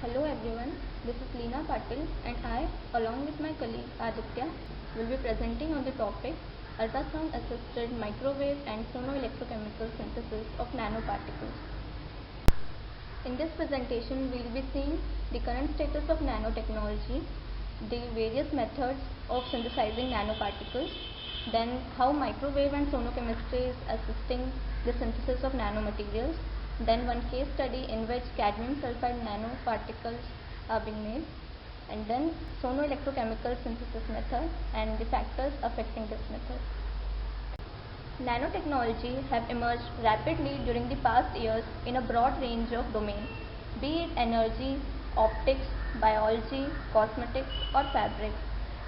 Hello everyone, this is Leena Patil and I, along with my colleague Aditya, will be presenting on the topic ultrasound assisted microwave and phonoelectrochemical synthesis of nanoparticles. In this presentation, we will be seeing the current status of nanotechnology, the various methods of synthesizing nanoparticles, then how microwave and sonochemistry is assisting the synthesis of nanomaterials, then one case study in which cadmium sulfide nanoparticles are being made, and then sonoelectrochemical synthesis method and the factors affecting this method. Nanotechnology have emerged rapidly during the past years in a broad range of domains, be it energy, optics, biology, cosmetics or fabrics.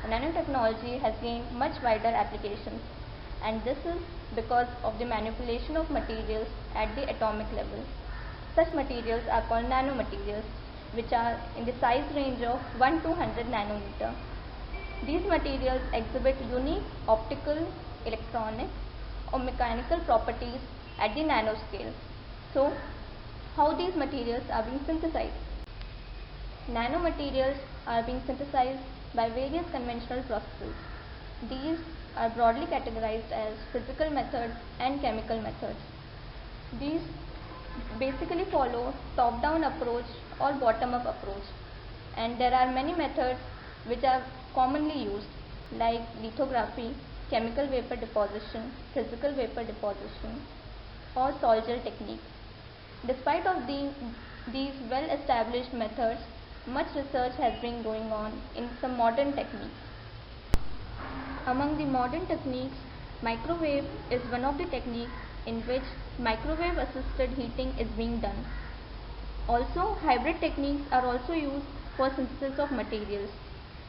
Nanotechnology has gained much wider applications, and this is because of the manipulation of materials at the atomic level. Such materials are called nanomaterials, which are in the size range of 1 to 100 nanometer. These materials exhibit unique optical, electronic or mechanical properties at the nanoscale. So, how these materials are being synthesized? Nanomaterials are being synthesized by various conventional processes. These are broadly categorized as physical methods and chemical methods. These basically follow top-down approach or bottom-up approach, and there are many methods which are commonly used like lithography, chemical vapor deposition, physical vapor deposition or sol-gel techniques. Despite of these well-established methods, much research has been going on in some modern techniques. Among the modern techniques, microwave is one of the techniques in which microwave assisted heating is being done. Also, hybrid techniques are also used for synthesis of materials.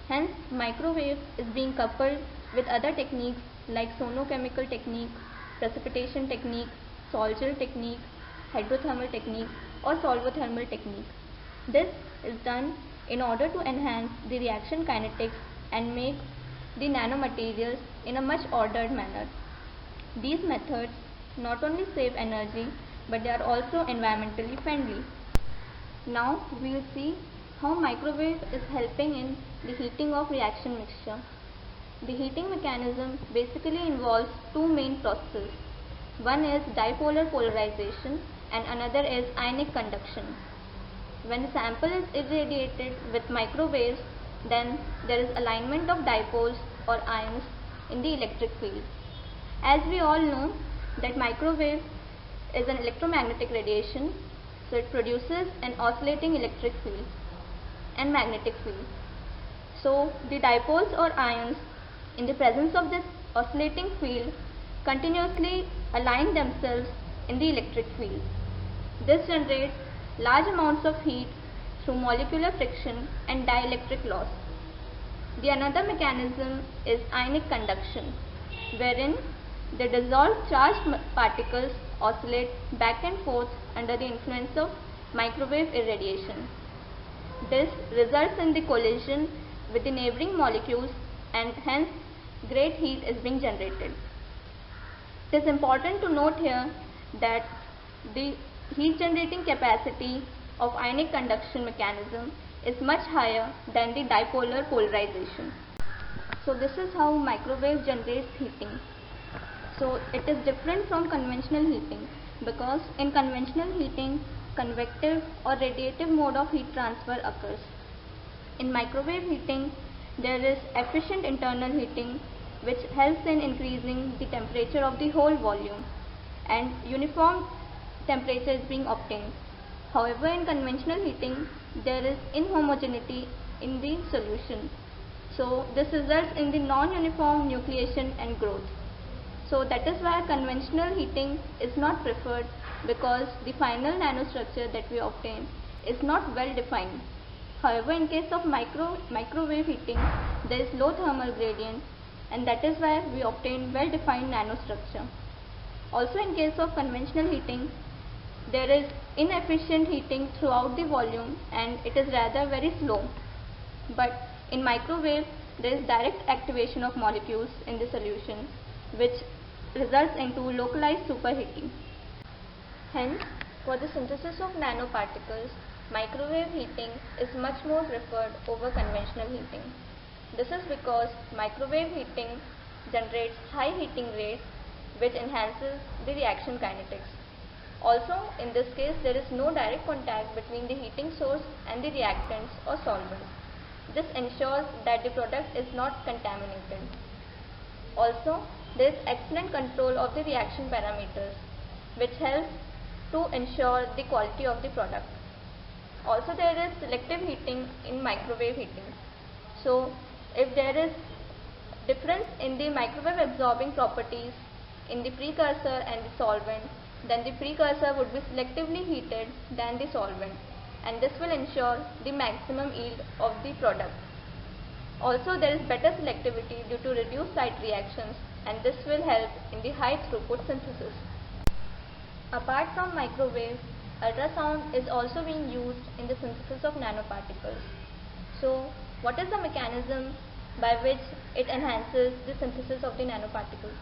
Hence, microwave is being coupled with other techniques like sonochemical technique, precipitation technique, sol-gel technique, hydrothermal technique or solvothermal technique. This is done in order to enhance the reaction kinetics and make the nanomaterials in a much ordered manner. These methods not only save energy but they are also environmentally friendly. Now we will see how microwave is helping in the heating of reaction mixture. The heating mechanism basically involves two main processes. One is dipolar polarization and another is ionic conduction. When the sample is irradiated with microwaves, then there is alignment of dipoles or ions in the electric field. As we all know that microwave is an electromagnetic radiation, so it produces an oscillating electric field and magnetic field. So the dipoles or ions in the presence of this oscillating field continuously align themselves in the electric field. This generates large amounts of heat through molecular friction and dielectric loss. The another mechanism is ionic conduction, wherein the dissolved charged particles oscillate back and forth under the influence of microwave irradiation. This results in the collision with the neighboring molecules and hence great heat is being generated. It is important to note here that the heat generating capacity of ionic conduction mechanism is much higher than the dipolar polarization. So this is how microwave generates heating. So it is different from conventional heating because in conventional heating convective or radiative mode of heat transfer occurs. In microwave heating there is efficient internal heating which helps in increasing the temperature of the whole volume and uniform temperature is being obtained. However, in conventional heating, there is inhomogeneity in the solution. So, this results in the non-uniform nucleation and growth. So, that is why conventional heating is not preferred because the final nanostructure that we obtain is not well defined. However, in case of microwave heating, there is low thermal gradient and that is why we obtain well defined nanostructure. Also, in case of conventional heating, there is inefficient heating throughout the volume and it is rather very slow. But in microwave, there is direct activation of molecules in the solution which results into localized superheating. Hence, for the synthesis of nanoparticles, microwave heating is much more preferred over conventional heating. This is because microwave heating generates high heating rates which enhances the reaction kinetics. Also, in this case, there is no direct contact between the heating source and the reactants or solvents. This ensures that the product is not contaminated. Also, there is excellent control of the reaction parameters, which helps to ensure the quality of the product. Also, there is selective heating in microwave heating. So, if there is difference in the microwave absorbing properties in the precursor and the solvent, then the precursor would be selectively heated than the solvent, and this will ensure the maximum yield of the product. Also, there is better selectivity due to reduced site reactions, and this will help in the high throughput synthesis. Apart from microwave, ultrasound is also being used in the synthesis of nanoparticles. So, what is the mechanism by which it enhances the synthesis of the nanoparticles?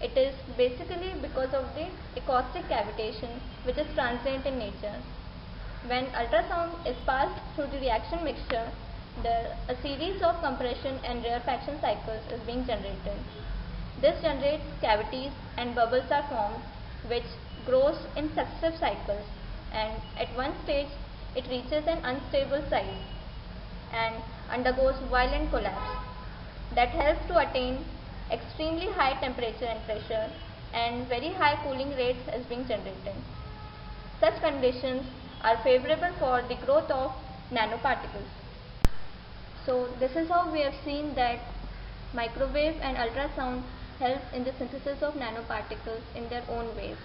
It is basically because of the acoustic cavitation, which is transient in nature. When ultrasound is passed through the reaction mixture, a series of compression and rarefaction cycles is being generated. This generates cavities and bubbles are formed, which grows in successive cycles, and at one stage it reaches an unstable size and undergoes violent collapse. That helps to attain extremely high temperature and pressure, and very high cooling rates is being generated. Such conditions are favorable for the growth of nanoparticles. So this is how we have seen that microwave and ultrasound help in the synthesis of nanoparticles in their own ways.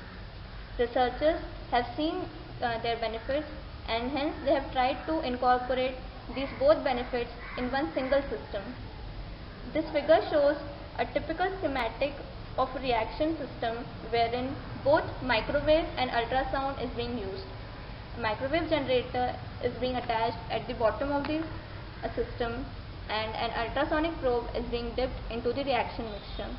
Researchers have seen their benefits, and hence they have tried to incorporate these both benefits in one single system. This figure shows a typical schematic of a reaction system wherein both microwave and ultrasound is being used. A microwave generator is being attached at the bottom of the system, and an ultrasonic probe is being dipped into the reaction mixture.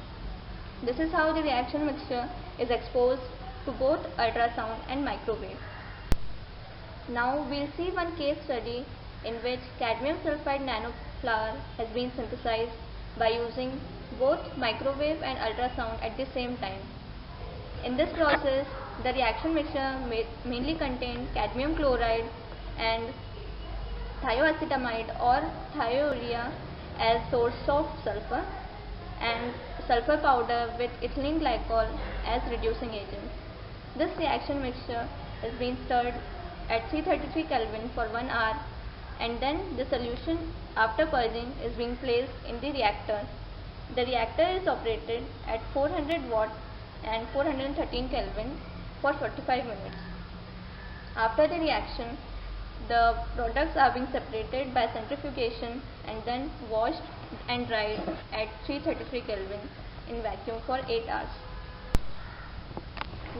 This is how the reaction mixture is exposed to both ultrasound and microwave. Now we will see one case study in which cadmium sulfide nanoflower has been synthesized by using both microwave and ultrasound at the same time. In this process, the reaction mixture mainly contained cadmium chloride and thioacetamide or thiourea as source of sulfur, and sulfur powder with ethylene glycol as reducing agent. This reaction mixture is being stirred at 333 Kelvin for 1 hour, and then the solution after purging is being placed in the reactor. The reactor is operated at 400 watt and 413 Kelvin for 45 minutes. After the reaction, the products are being separated by centrifugation and then washed and dried at 333 Kelvin in vacuum for 8 hours.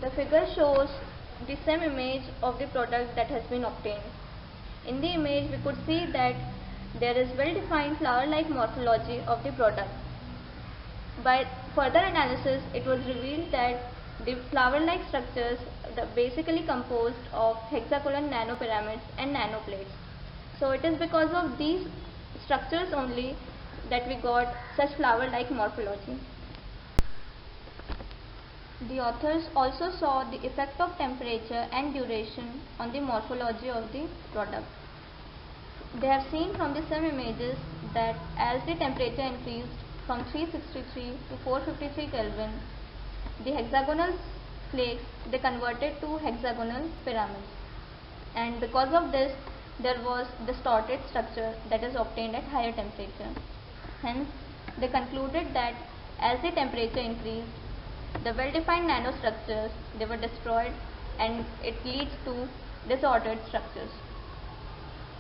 The figure shows the same image of the product that has been obtained. In the image, we could see that there is well-defined flower-like morphology of the product. By further analysis, it was revealed that the flower-like structures are basically composed of hexagonal nanopyramids and nanoplates. So it is because of these structures only that we got such flower-like morphology. The authors also saw the effect of temperature and duration on the morphology of the product. They have seen from the same images that as the temperature increased from 363 to 453 Kelvin, the hexagonal flakes they converted to hexagonal pyramids, and because of this there was distorted structure that is obtained at higher temperature. Hence, they concluded that as the temperature increased, the well-defined nanostructures they were destroyed, and it leads to disordered structures.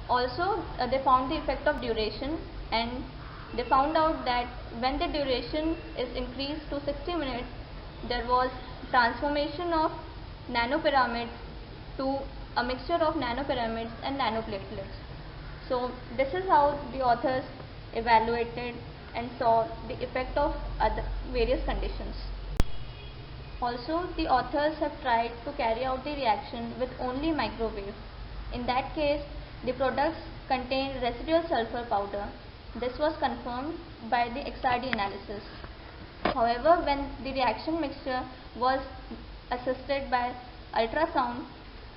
Also, they found the effect of duration, and they found out that when the duration is increased to 60 minutes, there was transformation of nanopyramids to a mixture of nanopyramids and nanoplatelets. So this is how the authors evaluated and saw the effect of various conditions. Also, the authors have tried to carry out the reaction with only microwave. In that case, the products contained residual sulfur powder. This was confirmed by the XRD analysis. However, when the reaction mixture was assisted by ultrasound,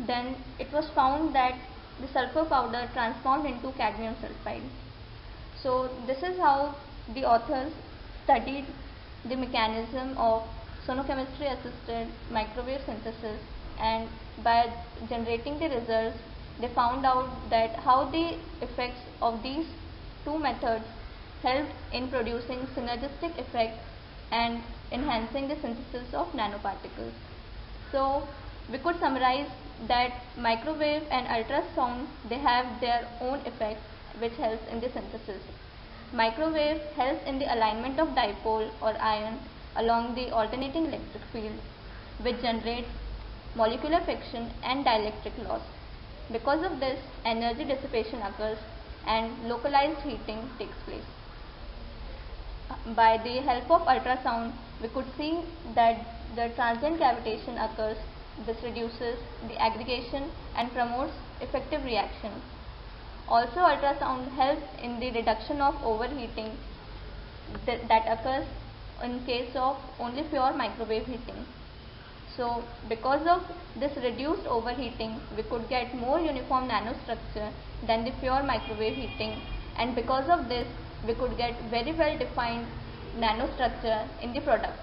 then it was found that the sulfur powder transformed into cadmium sulfide. So this is how the authors studied the mechanism of sonochemistry assisted microwave synthesis, and by generating the results they found out that how the effects of these two methods helped in producing synergistic effects and enhancing the synthesis of nanoparticles. So we could summarize that microwave and ultrasound, they have their own effects which helps in the synthesis. Microwave helps in the alignment of dipole or ion along the alternating electric field, which generates molecular friction and dielectric loss. Because of this, energy dissipation occurs and localized heating takes place. By the help of ultrasound, we could see that the transient cavitation occurs. This reduces the aggregation and promotes effective reaction. Also, ultrasound helps in the reduction of overheating that occurs in case of only pure microwave heating. So, because of this reduced overheating, we could get more uniform nanostructure than the pure microwave heating, and because of this, we could get very well defined nanostructure in the product.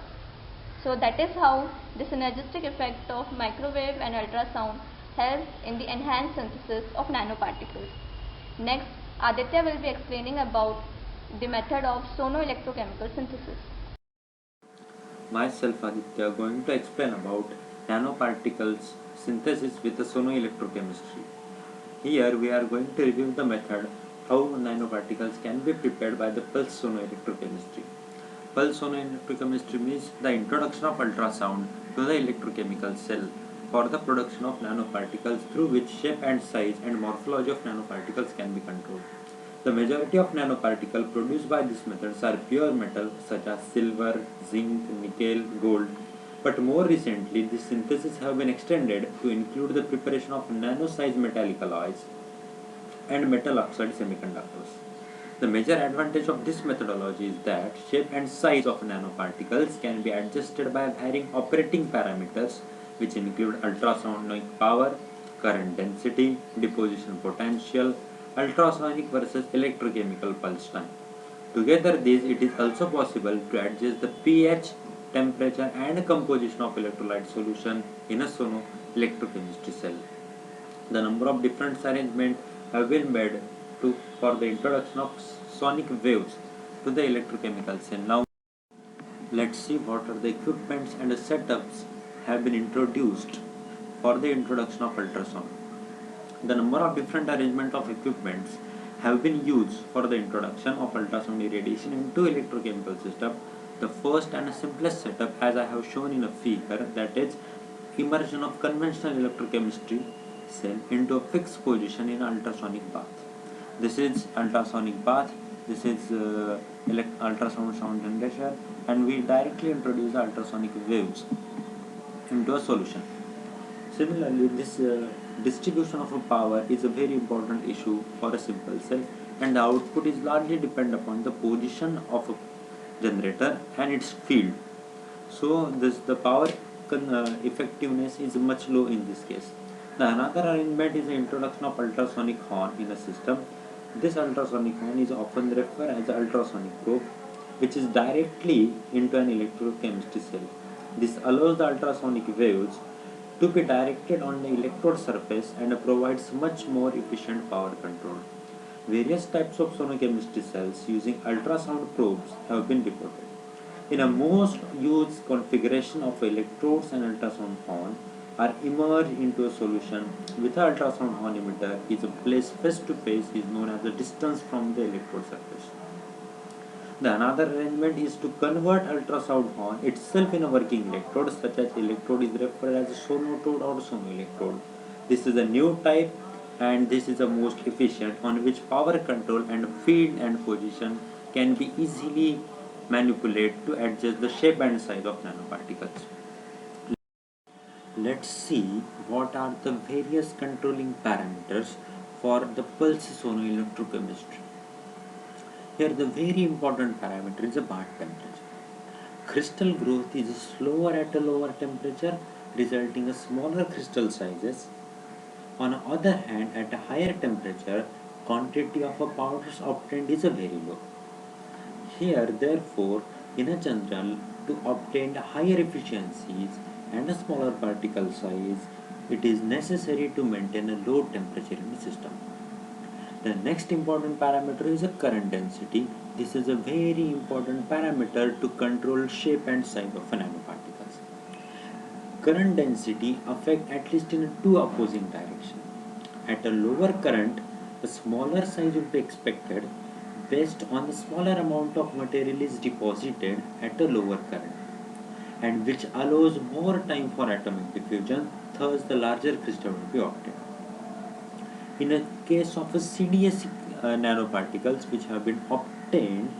So that is how the synergistic effect of microwave and ultrasound helps in the enhanced synthesis of nanoparticles. Next, Aditya will be explaining about the method of sonoelectrochemical synthesis. Myself Aditya going to explain about nanoparticles synthesis with the sonoelectrochemistry. Here we are going to review the method how nanoparticles can be prepared by the pulse sonoelectrochemistry. Pulse sonoelectrochemistry means the introduction of ultrasound to the electrochemical cell for the production of nanoparticles through which shape and size and morphology of nanoparticles can be controlled. The majority of nanoparticles produced by this method are pure metal such as silver, zinc, nickel, gold. But more recently, this synthesis have been extended to include the preparation of nano-sized metallic alloys and metal oxide semiconductors. The major advantage of this methodology is that shape and size of nanoparticles can be adjusted by varying operating parameters, which include ultrasonic power, current density, deposition potential, ultrasonic versus electrochemical pulse time. Together these, it is also possible to adjust the pH, temperature and composition of electrolyte solution in a sonoelectrochemistry cell. The number of different arrangements have been made for the introduction of sonic waves to the electrochemical cell. Now let's see what are the equipments and setups have been introduced for the introduction of ultrasound. The number of different arrangement of equipments have been used for the introduction of ultrasound irradiation into electrochemical system. The first and simplest setup, as I have shown in a figure, that is immersion of conventional electrochemistry cell into a fixed position in ultrasonic bath. This is ultrasonic bath, this is ultrasound sound generator, and we directly introduce the ultrasonic waves into a solution. Similarly, this distribution of a power is a very important issue for a simple cell, and the output is largely dependent upon the position of a generator and its field. So the power effectiveness is much low in this case. The another arrangement is the introduction of ultrasonic horn in a system. This ultrasonic horn is often referred as the ultrasonic probe, which is directly into an electrochemistry cell. This allows the ultrasonic waves to be directed on the electrode surface and provides much more efficient power control. Various types of sonochemistry cells using ultrasound probes have been reported. In a most used configuration of electrodes and ultrasound horn are immersed into a solution with an ultrasound horn emitter is placed face to face is known as the distance from the electrode surface. The another arrangement is to convert ultrasound horn itself in a working electrode. Such as electrode is referred as a sonotode or sonoelectrode. This is a new type, and this is the most efficient, on which power control and field and position can be easily manipulated to adjust the shape and size of nanoparticles. Let's see what are the various controlling parameters for the pulse sonoelectrochemistry. Here the very important parameter is the bath temperature. Crystal growth is slower at a lower temperature, resulting in smaller crystal sizes. On the other hand, at a higher temperature, quantity of a powders obtained is very low. Here, therefore, in a general, to obtain higher efficiencies and a smaller particle size, it is necessary to maintain a low temperature in the system. The next important parameter is a current density. This is a very important parameter to control shape and size of nanoparticles. Current density affect at least in two opposing directions. At a lower current, a smaller size would be expected based on the smaller amount of material is deposited at a lower current, and which allows more time for atomic diffusion, thus the larger crystal will be obtained. In a case of a CDS nanoparticles which have been obtained,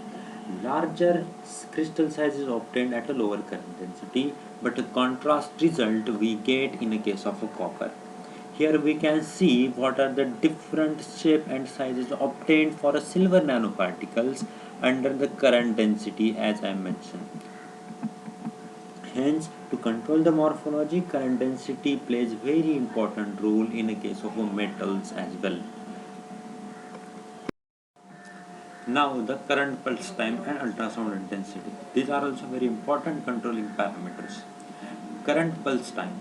larger crystal size is obtained at a lower current density, but a contrast result we get in a case of a copper. Here we can see what are the different shape and sizes obtained for a silver nanoparticles under the current density as I mentioned. Hence, to control the morphology, current density plays very important role in a case of metals as well. Now the current pulse time and ultrasound intensity. These are also very important controlling parameters. Current pulse time.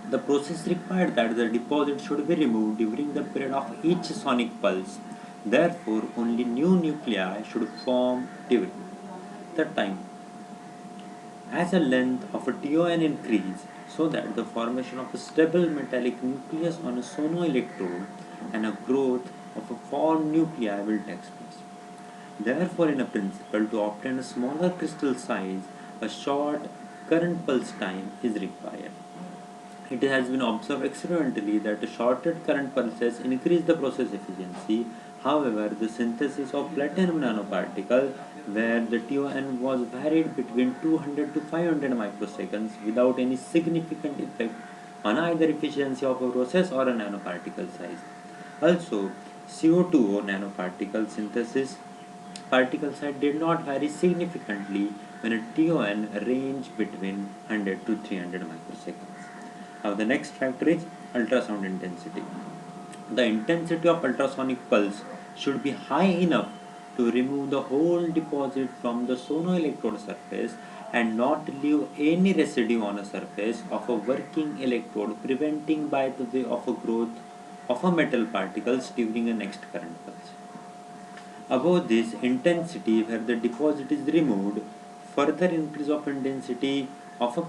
The process required that the deposit should be removed during the period of each sonic pulse. Therefore, only new nuclei should form during the time. As the length of a TON increase, so that the formation of a stable metallic nucleus on a sonoelectrode and a growth of a formed nuclei will take place. Therefore, in a principle, to obtain a smaller crystal size, a short current pulse time is required. It has been observed experimentally that shorted current pulses increase the process efficiency. However, the synthesis of platinum nanoparticle, where the TON was varied between 200 to 500 microseconds without any significant effect on either efficiency of a process or a nanoparticle size. Also, CO2 nanoparticle synthesis particle size did not vary significantly when a TON ranged between 100 to 300 microseconds. Now the next factor is ultrasound intensity. The intensity of ultrasonic pulse should be high enough to remove the whole deposit from the sonoelectrode surface and not leave any residue on a surface of a working electrode, preventing by the way of a growth of a metal particles during a next current pulse. Above this intensity where the deposit is removed, further increase of intensity of a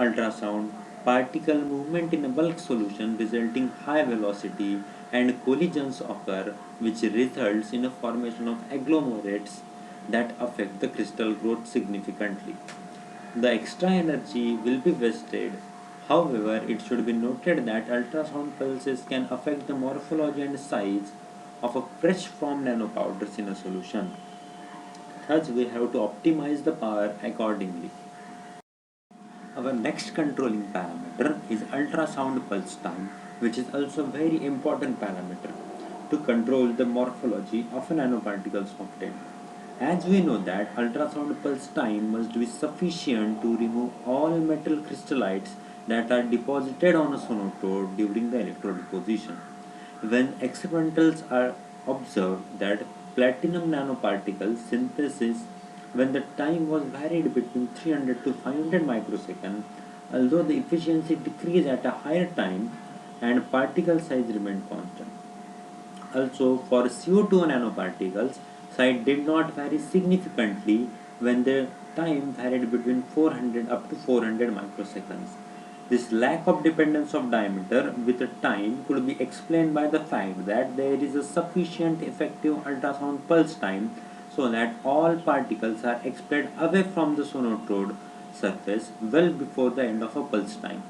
ultrasound particle movement in a bulk solution resulting high velocity and collisions occur which results in a formation of agglomerates that affect the crystal growth significantly. The extra energy will be wasted. However, it should be noted that ultrasound pulses can affect the morphology and size of a fresh formed nanopowders in a solution. Thus, we have to optimize the power accordingly. Our next controlling parameter is ultrasound pulse time, which is also very important parameter to control the morphology of a nanoparticles obtained. As we know that ultrasound pulse time must be sufficient to remove all metal crystallites that are deposited on a sonotode during the electrode deposition. When experimentals are observed that platinum nanoparticle synthesis when the time was varied between 300 to 500 microseconds, although the efficiency decreased at a higher time and particle size remained constant. Also, for CO2 nanoparticles, size did not vary significantly when the time varied between 400 up to 400 microseconds. This lack of dependence of diameter with the time could be explained by the fact that there is a sufficient effective ultrasound pulse time so that all particles are expelled away from the sonotode surface well before the end of a pulse time.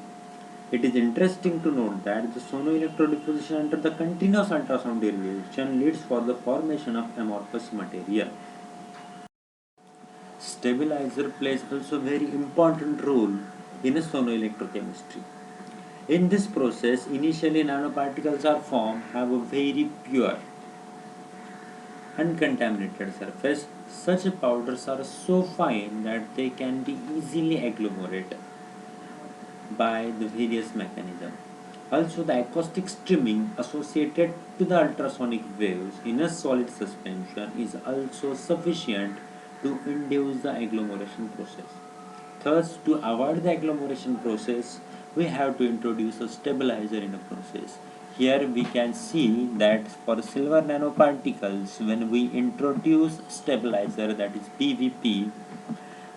It is interesting to note that the sonoelectrode deposition under the continuous ultrasound derivation leads for the formation of amorphous material. Stabilizer plays also very important role in a sonoelectrochemistry. In this process, initially nanoparticles are formed have a very pure, uncontaminated surface. Such powders are so fine that they can be easily agglomerated by the various mechanisms. Also, the acoustic streaming associated to the ultrasonic waves in a solid suspension is also sufficient to induce the agglomeration process. Thus, to avoid the agglomeration process, we have to introduce a stabilizer in a process. Here we can see that for silver nanoparticles, when we introduce stabilizer, that is PVP,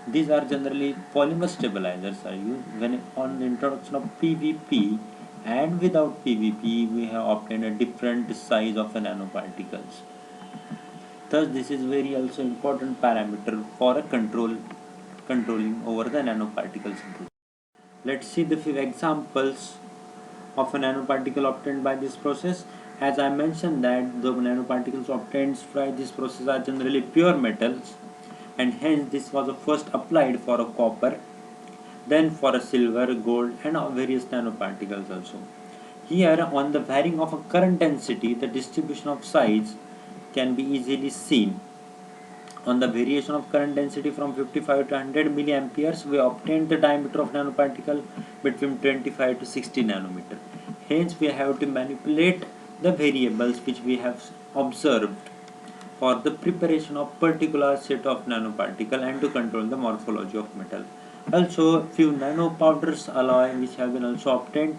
these are generally polymer stabilizers are used. When on the introduction of PVP and without PVP, we have obtained a different size of the nanoparticles. Thus, this is very also important parameter for a controlling over the nanoparticles. Let's see the few examples of a nanoparticle obtained by this process. As I mentioned that the nanoparticles obtained by this process are generally pure metals, and hence this was first applied for a copper, then for a silver, gold, and various nanoparticles also. Here on the varying of a current density, the distribution of size can be easily seen. On the variation of current density from 55 to 100 milliamperes, we obtained the diameter of nanoparticle between 25 to 60 nanometer. Hence, we have to manipulate the variables which we have observed for the preparation of particular set of nanoparticle and to control the morphology of metal. Also, few nanopowders alloy which have been also obtained.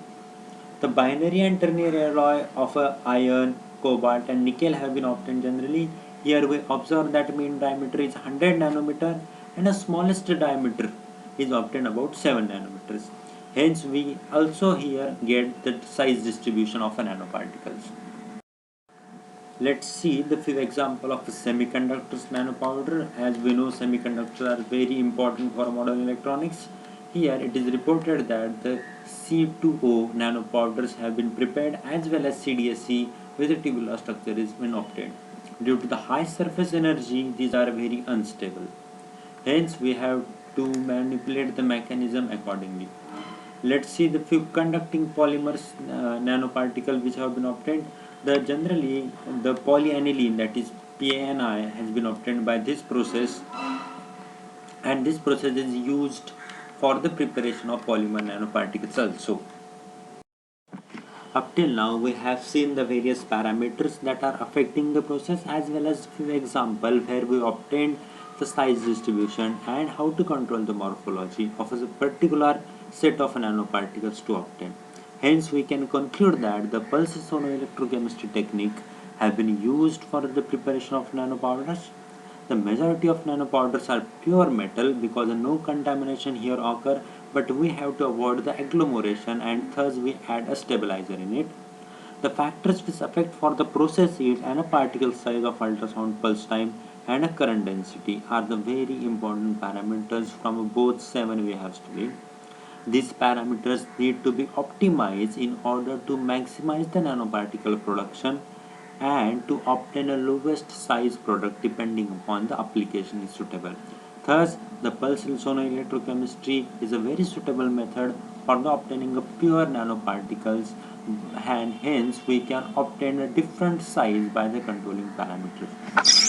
The binary and ternary alloy of iron, cobalt, and nickel have been obtained generally. Here we observe that mean diameter is 100 nanometer and the smallest diameter is obtained about 7 nanometers. Hence, we also here get the size distribution of a nanoparticles. Let's see the few example of semiconductors nanopowder. As we know, semiconductors are very important for modern electronics. Here it is reported that the C2O nanopowders have been prepared as well as CDSC with a tubular structure is been obtained. Due to the high surface energy, these are very unstable. Hence, we have to manipulate the mechanism accordingly. Let's see the few conducting polymers nanoparticle which have been obtained. Generally the polyaniline, that is PANI, has been obtained by this process, and this process is used for the preparation of polymer nanoparticles also. Up till now we have seen the various parameters that are affecting the process as well as few example where we obtained the size distribution and how to control the morphology of a particular set of nanoparticles to obtain. Hence, we can conclude that the pulse sonoelectrochemistry technique have been used for the preparation of nanopowders. The majority of nanopowders are pure metal because no contamination here occur, but we have to avoid the agglomeration and thus we add a stabilizer in it. The factors which affect for the process is nanoparticle size of ultrasound pulse time and a current density are the very important parameters from both 7 we have studied. These parameters need to be optimized in order to maximize the nanoparticle production and to obtain a lowest size product depending upon the application is suitable. Thus, the pulse sonoelectrochemistry is a very suitable method for the obtaining of pure nanoparticles, and hence we can obtain a different size by the controlling parameters.